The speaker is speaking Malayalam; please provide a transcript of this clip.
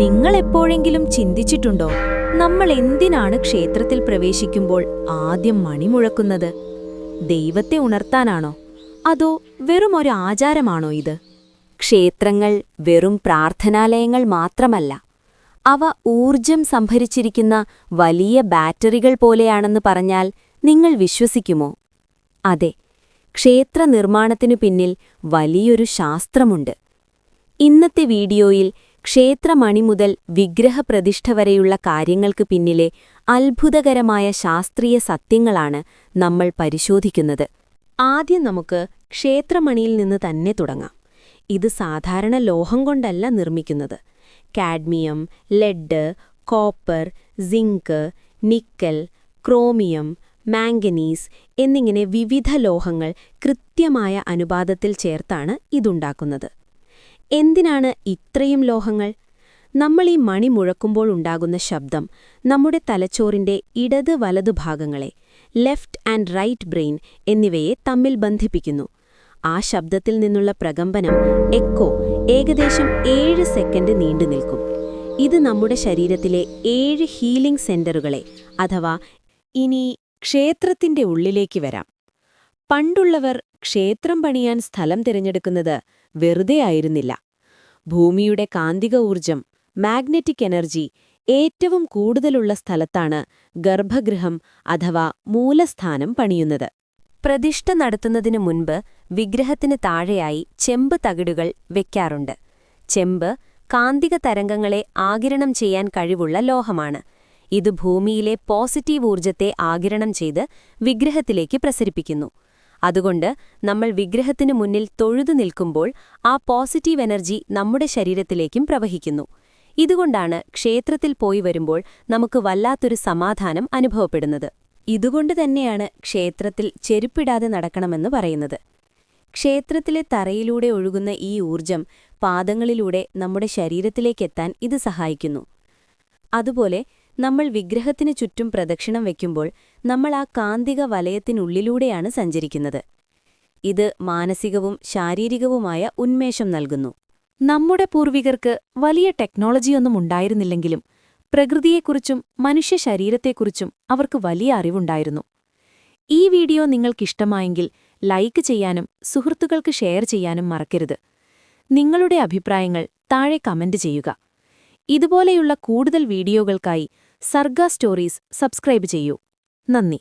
നിങ്ങൾ എപ്പോഴെങ്കിലും ചിന്തിച്ചിട്ടുണ്ടോ, നമ്മൾ എന്തിനാണ് ക്ഷേത്രത്തിൽ പ്രവേശിക്കുമ്പോൾ ആദ്യം മണി മുഴക്കുന്നത്? ദൈവത്തെ ഉണർത്താനാണോ? അതോ വെറും ഒരു ആചാരമാണോ ഇത്? ക്ഷേത്രങ്ങൾ വെറും പ്രാർത്ഥനാലയങ്ങൾ മാത്രമല്ല, അവ ഊർജം സംഭരിച്ചിരിക്കുന്ന വലിയ ബാറ്ററികൾ പോലെയാണെന്ന് പറഞ്ഞാൽ നിങ്ങൾ വിശ്വസിക്കുമോ? അതെ, ക്ഷേത്ര നിർമ്മാണത്തിനു പിന്നിൽ വലിയൊരു ശാസ്ത്രമുണ്ട്. ഇന്നത്തെ വീഡിയോയിൽ ക്ഷേത്രമണി മുതൽ വിഗ്രഹപ്രതിഷ്ഠ വരെയുള്ള കാര്യങ്ങൾക്ക് പിന്നിലെ അത്ഭുതകരമായ ശാസ്ത്രീയ സത്യങ്ങളാണ് നമ്മൾ പരിശോധിക്കുന്നത്. ആദ്യം നമുക്ക് ക്ഷേത്രമണിയിൽ നിന്ന് തന്നെ തുടങ്ങാം. ഇത് സാധാരണ ലോഹം കൊണ്ടല്ല നിർമ്മിക്കുന്നത്. Cadmium, lead, copper, zinc, nickel, chromium, manganese എന്നിങ്ങനെ വിവിധ ലോഹങ്ങൾ കൃത്യമായ അനുപാതത്തിൽ ചേർത്താണ് ഇതുണ്ടാക്കുന്നത്. എന്തിനാണ് ഇത്രയും ലോഹങ്ങൾ? നമ്മൾ ഈ മണി മുഴക്കുമ്പോൾ ഉണ്ടാകുന്ന ശബ്ദം നമ്മുടെ തലച്ചോറിന്റെ ഇടത് വലതു ഭാഗങ്ങളെ, ലെഫ്റ്റ് ആൻഡ് റൈറ്റ് ബ്രെയിൻ എന്നിവയെ തമ്മിൽ ബന്ധിപ്പിക്കുന്നു. ആ ശബ്ദത്തിൽ നിന്നുള്ള പ്രകമ്പനം, എക്കോ, ഏകദേശം 7 സെക്കൻഡ് നീണ്ടുനിൽക്കും. ഇത് നമ്മുടെ ശരീരത്തിലെ 7 ഹീലിംഗ് സെന്ററുകളെ, അഥവാ ഇനി ക്ഷേത്രത്തിന്റെ ഉള്ളിലേക്ക് വരാം. പണ്ടുള്ളവർ ക്ഷേത്രം പണിയാൻ സ്ഥലം തിരഞ്ഞെടുക്കുന്നത് വെറുതെ ആയിരുന്നില്ല. ഭൂമിയുടെ കാന്തിക ഊർജം, മാഗ്നറ്റിക് എനർജി ഏറ്റവും കൂടുതലുള്ള സ്ഥലത്താണ് ഗർഭഗൃഹം അഥവാ മൂലസ്ഥാനം പണിയുന്നത്. പ്രതിഷ്ഠ നടത്തുന്നതിനു മുൻപ് വിഗ്രഹത്തിന് താഴെയായി ചെമ്പ് തകിടുകൾ വെക്കാറുണ്ട്. ചെമ്പ് കാന്തിക തരംഗങ്ങളെ ആഗിരണം ചെയ്യാൻ കഴിവുള്ള ലോഹമാണ്. ഇത് ഭൂമിയിലെ പോസിറ്റീവ് ഊർജത്തെ ആഗിരണം ചെയ്ത് വിഗ്രഹത്തിലേക്ക് പ്രസരിപ്പിക്കുന്നു. അതുകൊണ്ട് നമ്മൾ വിഗ്രഹത്തിനു മുന്നിൽ തൊഴുതു നിൽക്കുമ്പോൾ ആ പോസിറ്റീവ് എനർജി നമ്മുടെ ശരീരത്തിലേക്കും പ്രവഹിക്കുന്നു. ഇതുകൊണ്ടാണ് ക്ഷേത്രത്തിൽ പോയി വരുമ്പോൾ നമുക്ക് വല്ലാത്തൊരു സമാധാനം അനുഭവപ്പെടുന്നത്. ഇതുകൊണ്ട് തന്നെയാണ് ക്ഷേത്രത്തിൽ ചെരുപ്പിടാതെ നടക്കണമെന്ന് പറയുന്നത്. ക്ഷേത്രത്തിലെ തറയിലൂടെ ഒഴുകുന്ന ഈ ഊർജം പാദങ്ങളിലൂടെ നമ്മുടെ ശരീരത്തിലേക്കെത്താൻ ഇത് സഹായിക്കുന്നു. അതുപോലെ നമ്മൾ വിഗ്രഹത്തിനു ചുറ്റും പ്രദക്ഷിണം വയ്ക്കുമ്പോൾ നമ്മൾ ആ കാന്തിക വലയത്തിനുള്ളിലൂടെയാണ് സഞ്ചരിക്കുന്നത്. ഇത് മാനസികവും ശാരീരികവുമായ ഉന്മേഷം നൽകുന്നു. നമ്മുടെ പൂർവികർക്ക് വലിയ ടെക്നോളജിയൊന്നും ഉണ്ടായിരുന്നില്ലെങ്കിലും പ്രകൃതിയെക്കുറിച്ചും മനുഷ്യ ശരീരത്തെക്കുറിച്ചും അവർക്ക് വലിയ അറിവുണ്ടായിരുന്നു. ഈ വീഡിയോ നിങ്ങൾക്കിഷ്ടമായെങ്കിൽ ലൈക്ക് ചെയ്യാനും സുഹൃത്തുക്കൾക്ക് ഷെയർ ചെയ്യാനും മറക്കരുത്. നിങ്ങളുടെ അഭിപ്രായങ്ങൾ താഴെ കമന്റ് ചെയ്യുക. ഇതുപോലെയുള്ള കൂടുതൽ വീഡിയോകൾക്കായി സർഗ സ്റ്റോറീസ് സബ്സ്ക്രൈബ് ചെയ്യൂ. നന്ദി.